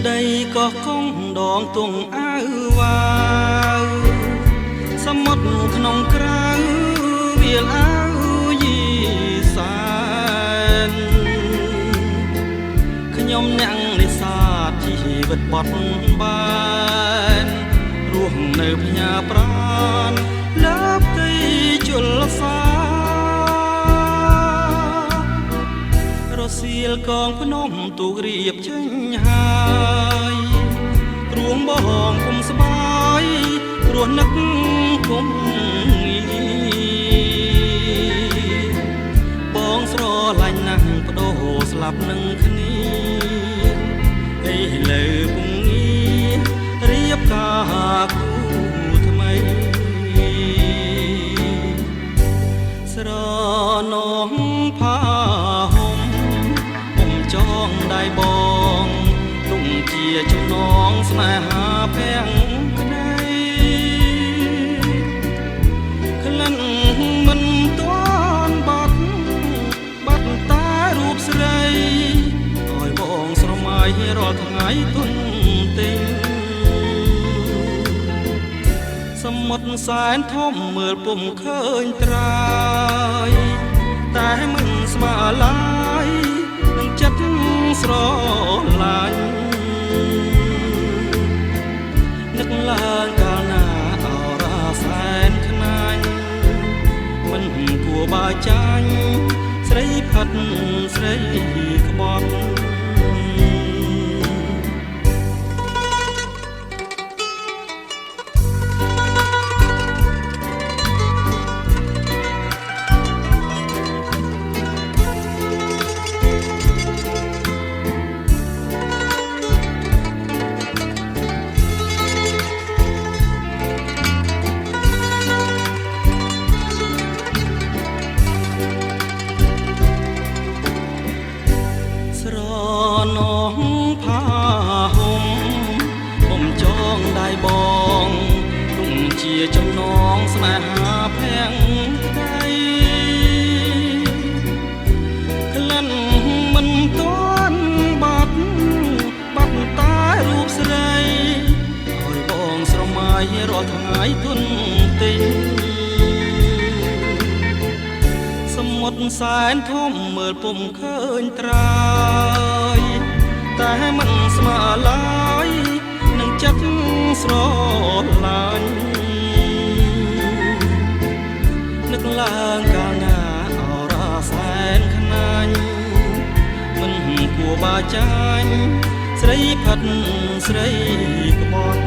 ដីក៏គង់ដងទងអើវ៉ាវសមុទ្រក្នុងក្រៅវាលអើយីសានខ្ញុំអ្នកនេសាទជីវិតបត់បានរស់នៅផ្ញើប្រានលើផ្ទៃជលសារសៀលកងភ្នំទូករៀបចេញហើយរួងបងគុំស្បាយរស់នឹកគុំបងស្រឡាញ់ណាស់បដូរស្លាប់នឹងគ្នាអីលើពុងងាររៀបការគូថ្មីស្រណងផាចងដៃបងទុំជាចំណងស្នេហាភាំងក្ដីក្លិនមិនទាន់បាត់តែរូបស្រីឲ្យបងស្រមៃរាល់ថ្ងៃទុនទេសមុទ្រសែនធំមើលពុំឃើញត្រើយតែមិនស្មើឡើយចិត្តស្រឡាញ់នឹកឡើងកាលណាអរ៉ាសែនខ្នាញ់មិនគួរបើចាញ់ស្រីផាត់ស្រីក្បត់នងផាហុំបំចងដៃបងទុំជាចំណងស្នេហាភាំងក្ដីក្លិនមិនទាន់បាត់តែរូបស្រីឲ្យបងស្រមៃរាល់ថ្ងៃទុនទេសមុទ្រសែនធំមើលពុំឃើញត្រើយតែមិនស្មើឡើយនឹងចិត្តស្រឡាញ់នឹកឡើងកាលណាអរ៉ាសែនខ្នាញ់មិនគួរបើចាញ់ស្រីផាត់ស្រីក្បត់